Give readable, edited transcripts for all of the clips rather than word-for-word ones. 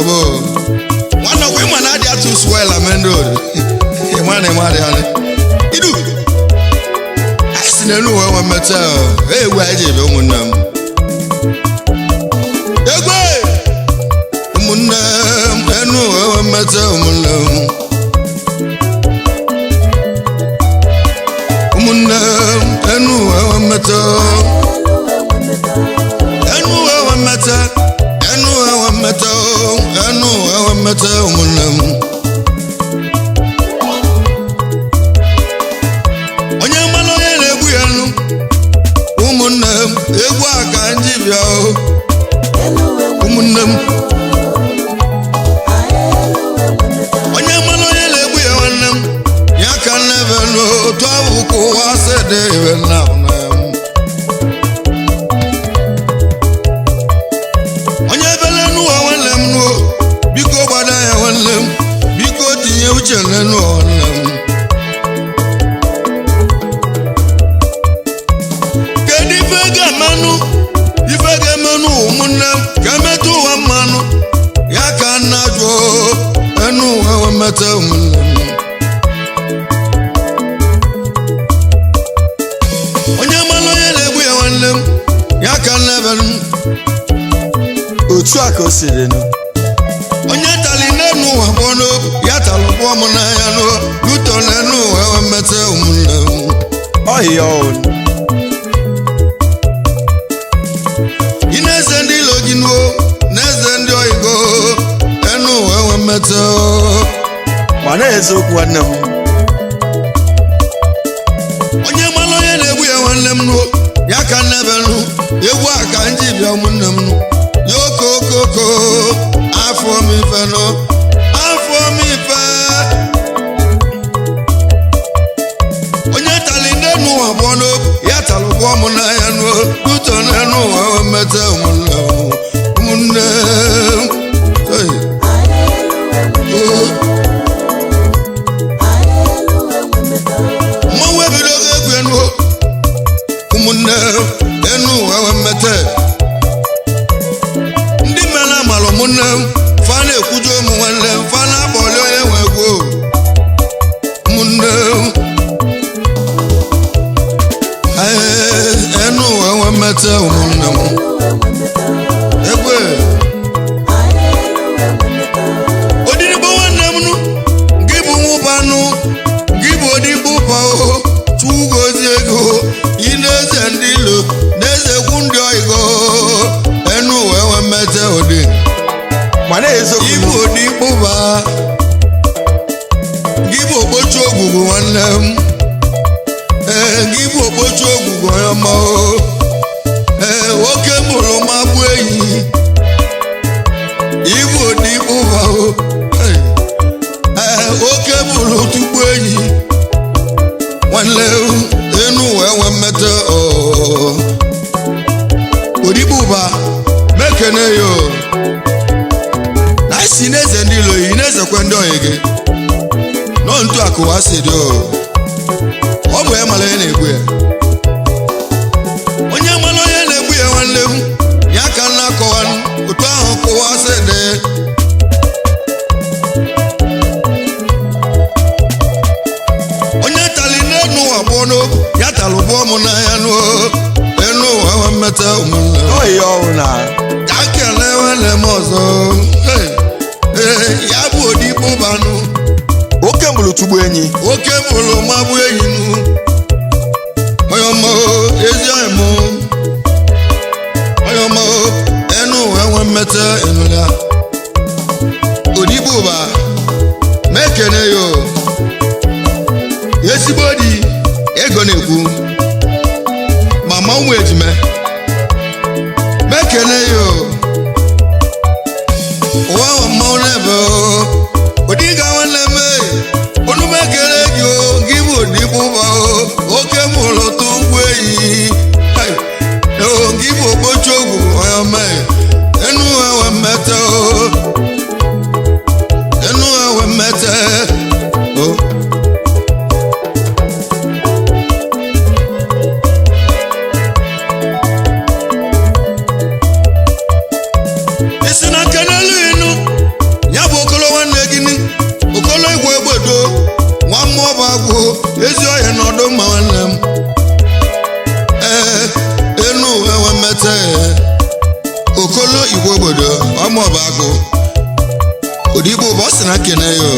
bo wana ko ma na dia to swell amendo e ma ne ma dia idu asine nu wa meta e wa je be umunam egwe umunam enu wa meta umunam umunam enu wa meta umunam onye mmanụ onye na-egbu ya nụ ụmụnne m egwu aka ndị bịa ụmụnne m onye mmanụ onye na-egbu ya nwanne m ya ka nnebe n'otu ahụ ka ụwa si dị iwe nna Uchelenu onam Kedi fega manu umunam kametu wa manu yaka najo enu wa mata umunam onye malo yelebu ya wanlem yaka neben otu akosirenu onye tali nenu wa bono yatalo mo na ya no luto nenu wa mete umunam oyo ineze ndi loginu neze ndi oigo enu wa mete mana ezokwu anam onye malo ye na egbu ya nwannem no ya ka nebelu egwu aka nji bia umunam no yokokoko afọ mi feno onye tali nenu abono ya talu kwa muna ya no luto nenu wa mete umunne mawe bidoge gwenu umunne enu wa mete ndi mena malo munne fana ekujo mu wanle fana bolo ye wego munne enu wa mete umunne egwe odini bo wanne munu gibu mu banu gibu odibu pa o tugo zego ineze ndilo neze kundi oigo enu wa mete odini mana ezo ibu odibu ba gibu obochu ogugu nwanne m gibu obochu ogugu ya ma o oke mụrụ magbu enyi ibu odibu ba o oke mụrụ tukpu enyi nwanne enu wee mmete odibu ba mekene yo si neze ndị ilo yi neze kwe ndị onye gị nọ ntu akụwa si dị ọ bụ ya mara onye na-egbu ya onye mara onye na-egbu ya nwanne m ya ka nna akọwa otu ahụ kụwa si dị onye tali n'enu abụọ n'obu ya talụ bụọ m n'anya n'enu ụwa mmeta ụmụnne ka kele nwanne m ọzọ ya bụ odibo banu oke mbulu tugbu enyi oke mbulu mabu enyi nu oyomo ezi oyomo enu enwe mmete enula odibo ba mekene yo yesibodi ego na-ekwu mama ụmụ ejime mekene yo wa mo nebe odiga wanle me onu mekere yo gibu odibu ba oke mulo to gweyi gibu obocho ogu oyo me enu wa meta akwa obodo ọma ọba agụ odigbo bụ ọ sị na kene ya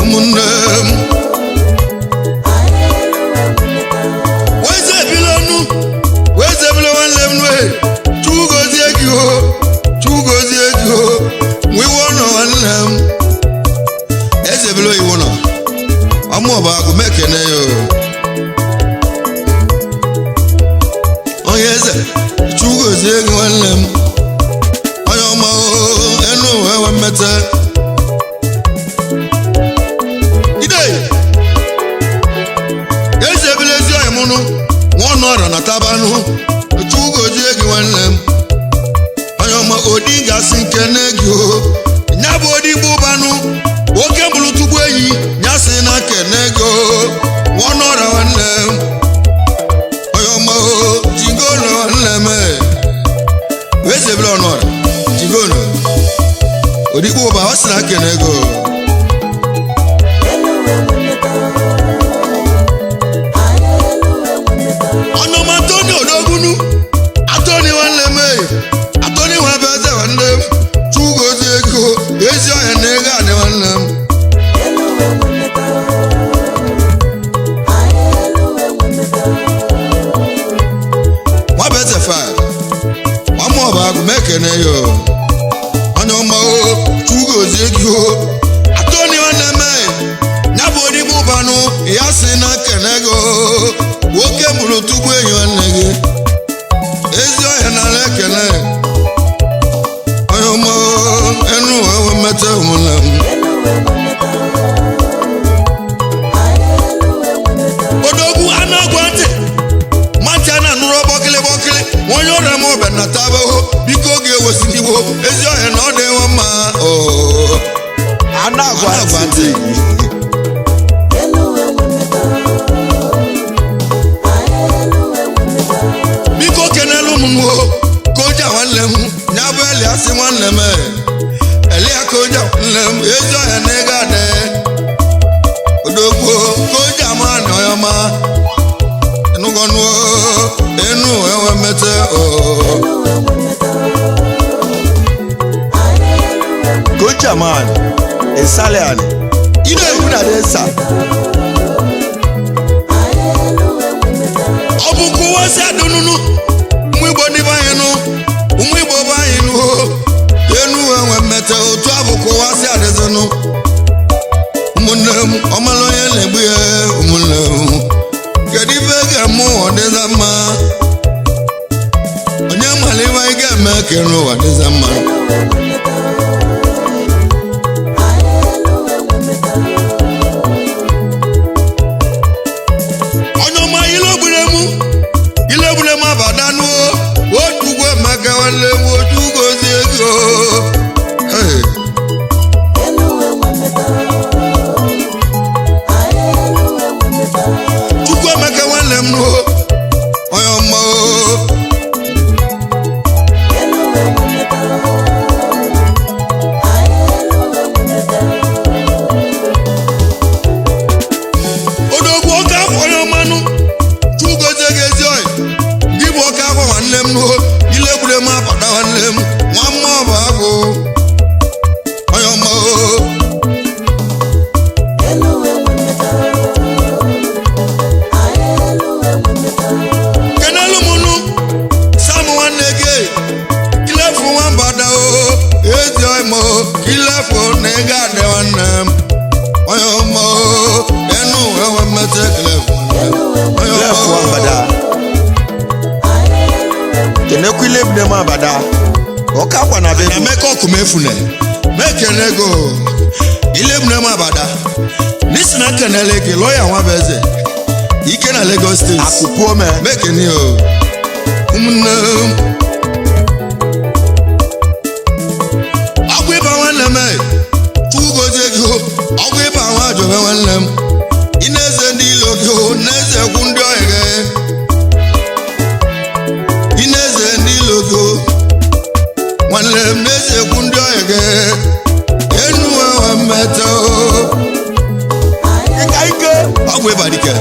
ụmụnne m weze bilonu weze bilo nwanne m nwe Chukwu gozie gị o Chukwu gozie gị o nwiwe ọnọ nwanne m eze bilo iwu nọ ọma ọba agụ mekene ya onye eze Chukwu gozie gị nwanne m onye ọma enu ewe mmete ide eze bilezi onye mụnụ nwa ọnọrọ na tabanụ Chukwu gozie gị nwanne m onye ọma odi gasị nkene gị o nya bụ odigbo ụbanụ oke bụrụ tugbu enyi ya sị na kene gị o nwa ọnọrọ nwanne m onye ọma jigono nwanne m eze bile ọnọrọ jigono odigbo ụba ọ sị na kene gị o ọnọma Tony Odogwunu Atoni nwanne m Atoni nwa bụ eze nwanne m Chukwu gozie gị o ezi ọhịa na ego adị nwanne m nwa bụ eze fa ọma ọba agụ mekene ya onye ọma Chukwu gozie gị o Atoni nwanne m ya bụ odigbo ụbanụ ya sị na kene gị nwoke mụrụ tugbu enyi nwanne gị ezi ọhịa nara ekele onye ọma enu ewe mmeta ụmụnne m odogwu anụ agwa ntị mati a na-anụrụ gbọkịlị onye ọrịa m ọbịa na tabaho biko oge ewesịrị igbo ezi ọhịa na ọ dị nwe mma anụ agwa ntị biko kenelu m nwo koja nwanne m nya bụ Eliasị nwanne m Elia koja nwanne m ezi ọhịa na ego adị odogwu koja ma na ọyọma enugọnụ enu enwe mmete koja man esalian ide egwu na desa ọ bụ kụwa si adụnụnụ ụmụ Igbo ndị banyịnụ ụmụ Igbo banyịnụ enu enwe mmete otu abụ kụwa si adịzinụ ụmụnne m ọmala onye na-egbu ya ụmụnne m kedu ife ga-eme ụwa dịza mma onye mara ibe anyị ga-eme ka enu ụwa dịza mma onye ọma ilegbure m abadanụ otu ugwe maka nwanne m otu gozie ego Chukwu emeka nwanne m nụ onye ọma odogwu ọka afọ onye ọmanụ Chukwu gozie gị ezi ọhịa gị bụ ọka afọ nwanne m nụ ilegbure m abada nwanne m nwa mma ọba agụ onye ọma kenelu m nụ Sam nwanne gị kilefu nwambada ezi ọhịa ma kilefu na ego adị nwanne m onye ọma enu enwe mmete kilefu nwambada kenekwu ilegbure m abada ọka akwa na be emeka ọkụmefune mekene ego ilegbure m abada n'isi na kenele gị lọya nwa bụ eze ike na Lagos steeti akụpuo mekene ụmụnne ọgwụ ịba nwanne m Chukwu gozie gị ọgwụ ịba nwa ajọbe nwanne m ị na-eze ndị ilo gị na-eze ekwu ndị ọhịa gị ị na-eze ndị ilo gị nwanne m na-eze ekwu ndị ọhịa gị enu enwe mmeta ike ọgwụ ịba dike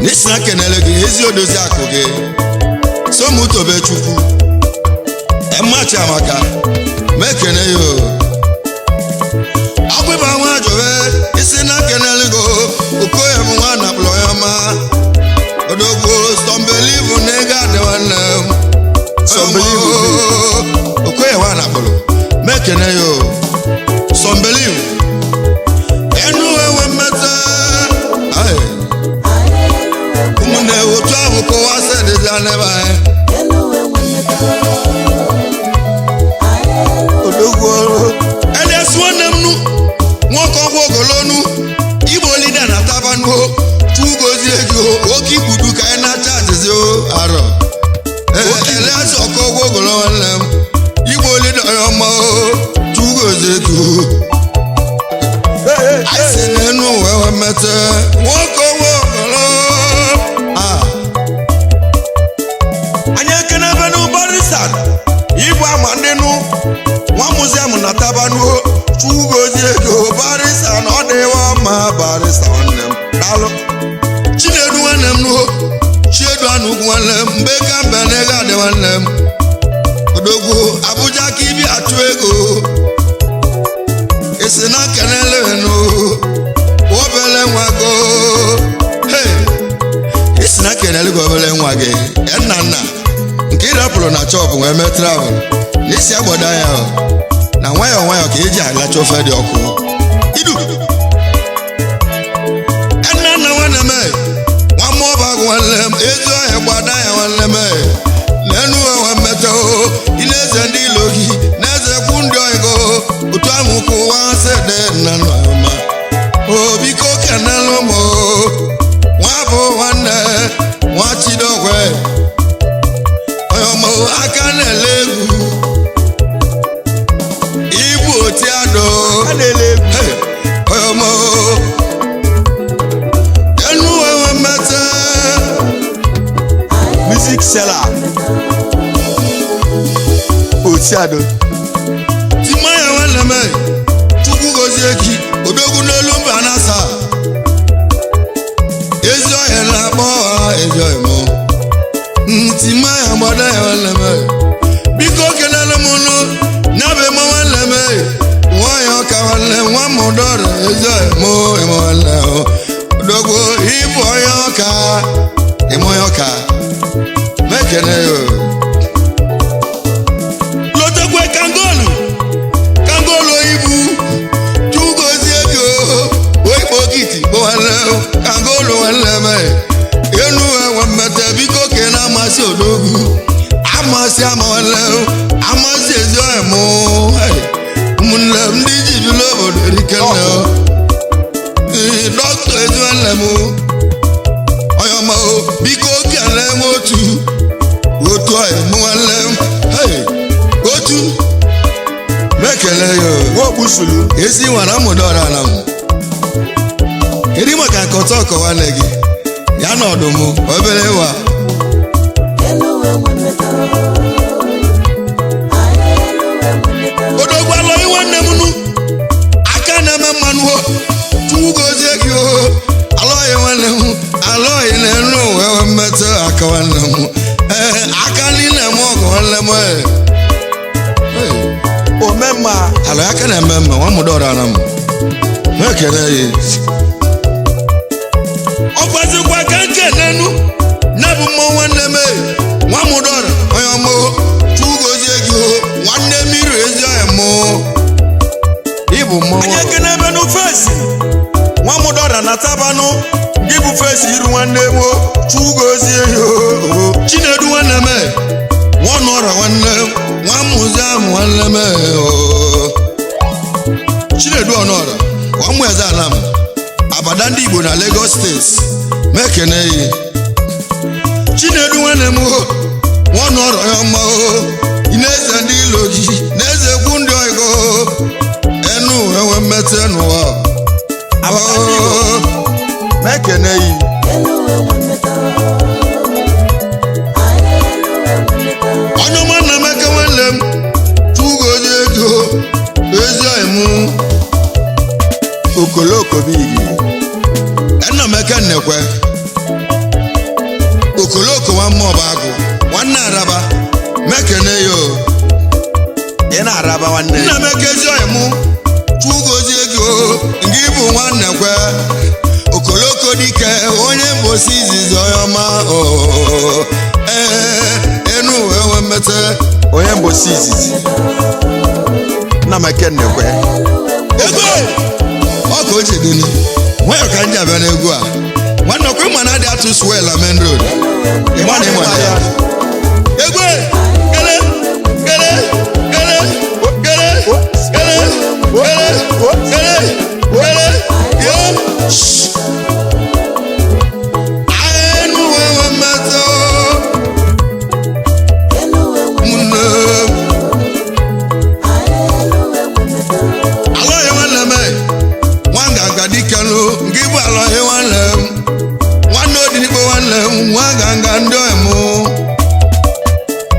n'isi na kenele gị ezi odozi akụ gị Somutobe Chukwu Chiamaka mekene yo akwụba nwa jowe isi na keneligo okoye m nwa na ployama odogbo some believe nega de nwanne some believe okoye nwa na plo mekene yo some believe enu ewe mmete aye umune otu ahụ kowa sedịzi aneba odogbo elias nwanne m nu nwoke ọgwụ ogolonu igbo lida na tabanu chugozie gị oke igbudu ka anyị na-acha azịzi arọ elias ọkọ ọgwụ ogolo nwanne m igbo lida onye ọma chugozie gị anyị si n'enu wee mete nwoke ọgwụ ogolo anyị ekenebe n'ụbarisan igbo ama ndịnụ nwa muziam na tabanu chugozie ego barisan ọ dịwa ma barisa nwanne m daalụ chinedu nwanne m nụ chiedu anụgwu nwanne m mgbe ka mbe na ego adị nwanne m odogwu Abuja ka ibi atụ ego esi na kenelenu obele nwa go esi na kenelego obele nwa gị nna nke ị rapụrụ na chọpụ wee mee travel n'isi agbada ya na nwayọọ nwayọọ ka eji alacha ofe dị ọkụ idu nna nwanne m nwa mmụọba agụ nwanne m ezi ọhịa gbada ya nwanne m n'enu enwe mmetọ ileze ndị ilo gị na-eze kwu ndị ọyịgo otu ahụ kwụwa sede nna nna obiko kenelu m nwa bụ nwanne nwa Chidokwe ọyọmọ aka na-ele egwu igbu otiado ọyọmọ enu enwe mmete music seller otiado timaya nwanne m chukwu gozie gị odogwu n'elu mba nasa ezi ọhịa na-akpọ ha ezi ọhịa mụ timaya gbada ya nwanne m biko kelele m nụ nyabe m nwanne m nwanyị ọka nwanne nwa m dọrọ ezi ọhịa mụ ịmụ nwanne odogwu ịbụ onye ọka ịmụ onye ọka mekene yo lotekwe kangolu ibu chugozie gị oyibo kiti bụ nwanne kangolu nwanne m enu enwe mmete biko ke na-amasị odogwu amasị ama nwanne amasị ezi ọhịa mụ ụmụnne m ndị ji bili obodo erikenne dọkịta ezi nwanne m ọyọma biko kele m otu ọhịa mụ nwanne m otu mekele ya nwokpusulu ezi nwara mụdọrọ ala m kedu maka nke ọtọ ọkọ nwanne gị ya na ọdụm obere ịwa odogwu alọghị nwanne m nụ aka na-eme mmanụ chugozie gị alọghị nwanne m alọghị na-enu wee mmetụ aka nwanne m aka niile m ọgụ nwanne m omemma alọ aka na-eme mma nwa mụdọrọ ala m ekele ya ọkwazikwa ka nke n'enu na-bụ mmụọ nwanne m nwa mụdọrọ onye ọmụ chugozie gị nwanne mmiri ezi ọhịa mụ ịbụ mmụọ anyị ekene ebe n'ofesi nwa mụdọrọ na tabanụ gị bụ fesi iru nwanne m chugozie gị chinedu nwanne m nwa ọnọrọ nwanne nwa mmụzi ahụ nwanne m chinedu ọnọrọ nwa mmụ eze ala m abada ndị Igbo na Lagos steeti mekene yi chinedu nwanne m nwanne ọrụ ya mma ị na-eze ndị ilo gị na-eze kwu ndị ọyịgo enu enwe mmete n'ụwa mekene yi onye ọma nna meke nwanne m chugozie ego ezi ọyị m okoloko bigi enna meke nnekwe okoloko nwa mmụọ bụ agụ nwanne araba mekene yo ị na-araba nwanne nna m ekezi oyi mụ chugozi ego nke ịbụ nwanne kwe okoloko dike onye mbosi izizi onye ọma enu ewe mmete onye mbosi izizi nna m ekennekwe ego ọka oche duni nwayọ ka ndị abịa n'egwu a nwanne ọkwa ịma na adị atụ swel na main road ịma na ịma na ya ego kele kele kele kele kele kele kele yo enu ewe mmete mụnne alọghị nwanne m nwanga dikelu nke bụ alọghị nwanne m nwanne odinikpo nwanne m nwaganga ndị oyi mụ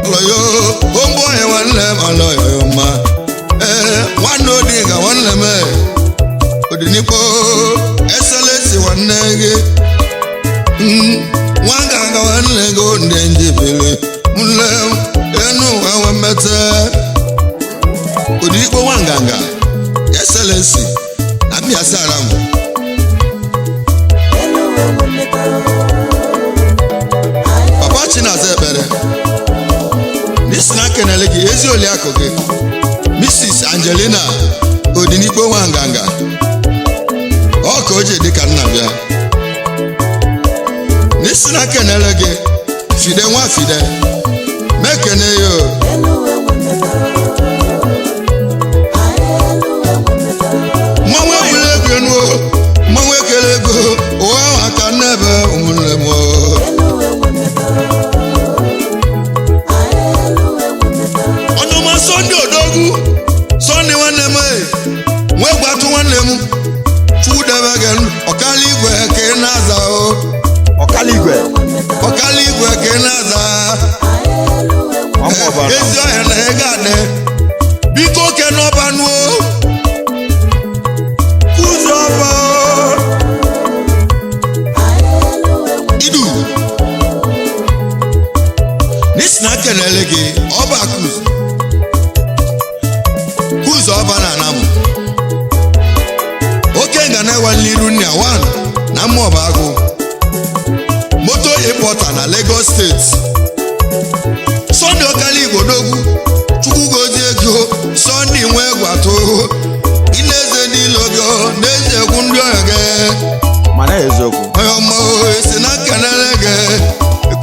alọghị ombo oyi nwanne m alọghị ọma nwanne odiga nwanne m odinikpo eselesi nwanne gị nwaganga nwanne gị ndị njibili mụnne enu ewe mmete odinikpo nwanganga eselesi abịa sara m papa chinaza ekpere n'isi na kenele gị ezi oliakụ gị Mrs. Angelina Odinikpo Nwanganga ọ ka o ji dịka nna bịa n'isi na kenele gị Fide nwa Fide mekene yo mmanwụ ebule ego enuo mmanwụ ekele ego ụwa aka n'ebe ụmụnne m onye ọma Sọnde Odogwu Sọnde nwanne m nwee gwatụ nwanne m chukwudebe gị ọkala igwe ka ị na-aza ọkala igwe ka ị na-aza ezi ọhịa na ego adị biko ke n'ọba nuo ụzọ ọba idu n'isi na kenele gị ọba kụzọ ọba na anamụ oke nga na-ewe n'iru nne wan na mmụọba agụ moto ịpọta na Lagos steeti Sọnde ọkala igbo dogwu chukwugozi ego Sọnde nwe gwatụ ịna-eze n'ilo gị na-eze egwu ndị ọya gị mana eziokwu onye ọma esi na kenele gị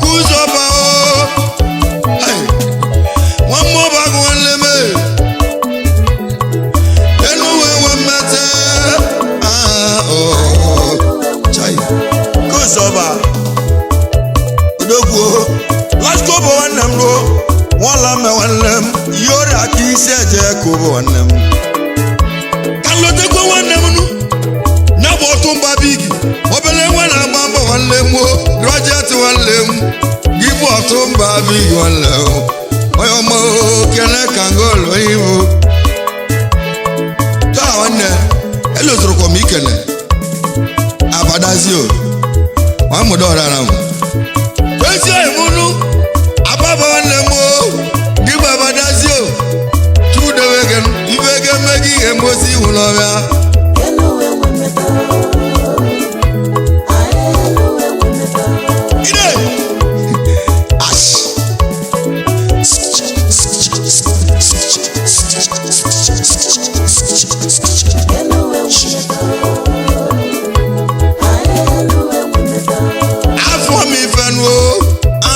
kụzọ ọba nwa mmụọba agụ nwanne m enu nwe mmete kụzọba odogwu laskobo nwanne m ruo nwala mme nwanne m ihe ọrịa aka isi eje kobo nwanne m ka nlotekwe nwanne m nu na bụ otu mba bigi obele nwa na-agba mbọ nwanne m graduate nwanne m gị bụ otu mba bigi nwanne m onye ọma kene ka ngolo ibu taa nwanne elozorokwa m ikene abadazio nwa mụda ọrara m ezi oyi mụnụ ababa nwanne m gị bụ abadazio chudewe gị ibe gị eme gị ihe mgbozi ihu n'ọbịa ide ash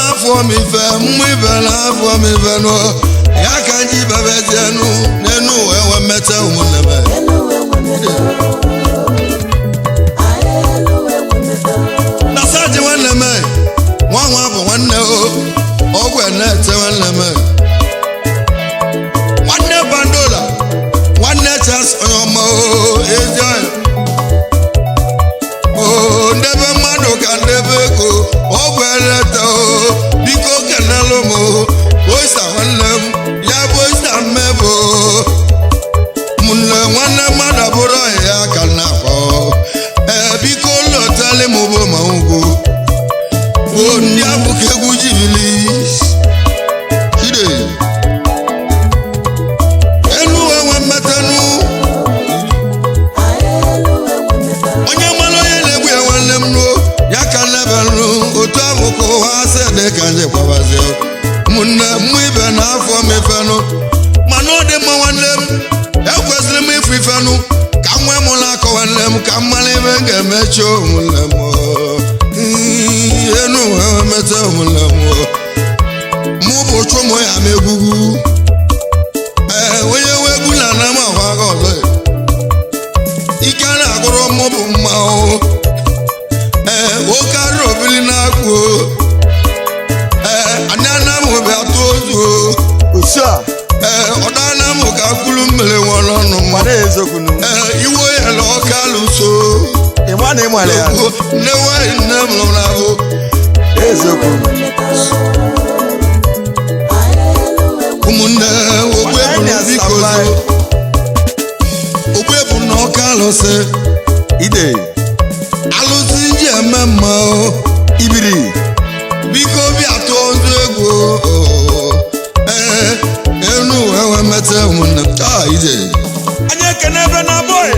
afọ m ife mmụ ibe na afọ m ife nụ ya ka nji bebezienu n'enu enwe mmete ụmụnne m na saji nwanne m nwa bụ nwanne ọgwụ na-ete nwanne m nwanne Bandola nwanne Charles onye ọma ezi ọhịa ndebe mmadụ ka ndebe ego ọgwụ eleta biko kenelụ m boisa nwanne m ya boisa mmebụ mụnne ifenụ mana ọ dị mma nwanne m ekwesịrị m ịfụ ifenụ ka nwe m na-akọ nwanne m ka mmalụ ebe m ga-emechi ụmụnne m enu wee meta ụmụnne m mụ bụ chụmụ ya ma egwugwu onye nwe egwu na ana m ahụ agha ọzọ ike a na-agụrụ mụ bụ mmanwụ oke arụ obili na-akwụ anyị ana m obi atụ ozu osu a ọdana m ka kwuru mmiri nwere ọnụ m mana ezokwunu iwe ya na ọka alụso ịma na ịmale ya nne nwanyị nne m lụrụ ahụ ezokwunu ụmụnne ogbe bụ na biko ogbe bụ na ọka alụsị ide alụsị nji eme mma ibiri biko bịa tụọ ndụ egwu enu ewe mete ụmụnne m taa ije anyị ekene ebe na bọị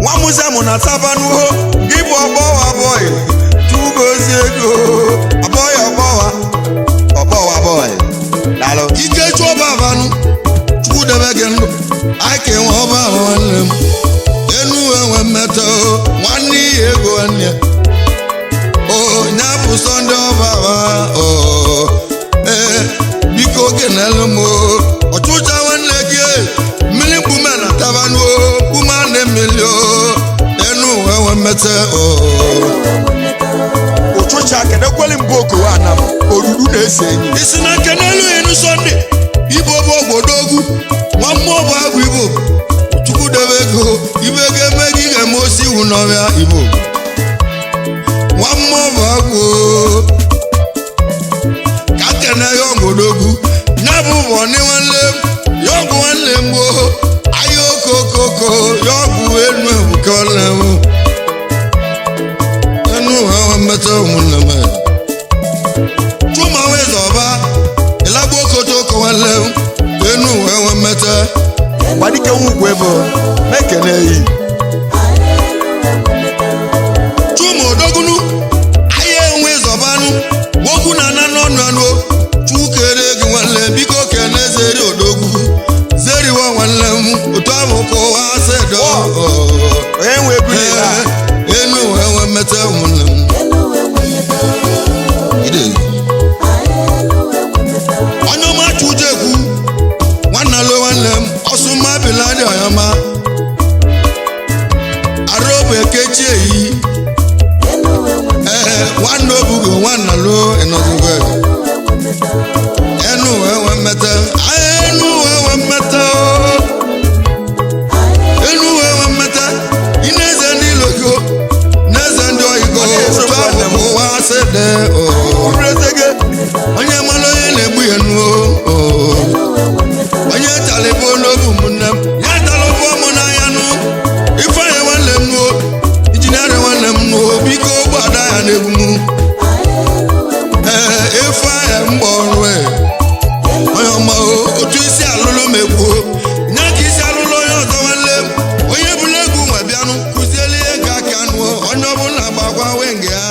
nwa musa mụ na tabanuho gị bụ ọgbọwa bọị tugozi ego ọgbọwa bọị daalụ ike chụọ babanụ chukwu debe gị ndụ anyị ka enwe ọba ahụ nwanne m enu enwe mmeta nwanne ihe ego nwanne ya nya bụ sọnde ọba biko kenelu m ọchụcha nwanne gị mmiri mkpume na tabanụ kpume na mmiri enu enwe mmeta ụchụcha kenekweli mbụ okowe anam oruru na-ese enyi isi na nke n'elu enu sọnde ibo bụ ogbodogwu nwa mmụọ bụ agwụ igbo chukwu debe ego ibe ga-eme gị ga-eme osi iwu n'ọbịa igbo nwa mmụọ bụ agwụ ka kene ya ogbodogwu ya bụ bọni nwanne m ya ọgwụ nwanne m ahịa okokoko ya ọgwụ enu ebuka nwanne m enu ha mmeta ụmụnne m chuma weze ọba ịlagbo okotoko nwanne m enu enwe mmeta gbadike nwugwu ebe na-ekene eyi chuma odogunu ahịa enwe zọbanụ wogwu na ana n'ọnụ anụ chukere gị nwanne biko kene zeri odogwu zeriwa nwanne m otu ahụ ka ụwa sedo onye nwe egwu niile a enu enwe mmeta ụmụnne m ide onye ọma chujekwu nwanne alụ nwanne m ọsụma biladi ọyọma arobu ekechi eyi nwanne obugo nwanne alụ ịnọzugwe enu enwe mmeta enu enwe mmeta enu enwe mmeta ị na-eze ndị ilogo na-eze ndị oyigo otu ahụ bụ ụwa sede onye mara onye na-egbu ya nuo onye talịbụ n'obu ụmụnne m ya talụbụ ọmụ n'anya nụ ifeanyị nwanne m nuo injiniarị nwanne m nuo biko ogbu ada ya na-egbu m ifeanyị mgba ọrụ onye ọma otu isi alụlụ m egbuo nye ka isi alụlụ onye ọzọ nwanne m onye bụla egwu nwe bịanụ kụziele ihe ka aka nụọ onye ọbụla gbagwa wenge ya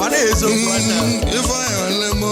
mana ezookwu ifeanyị nwanne m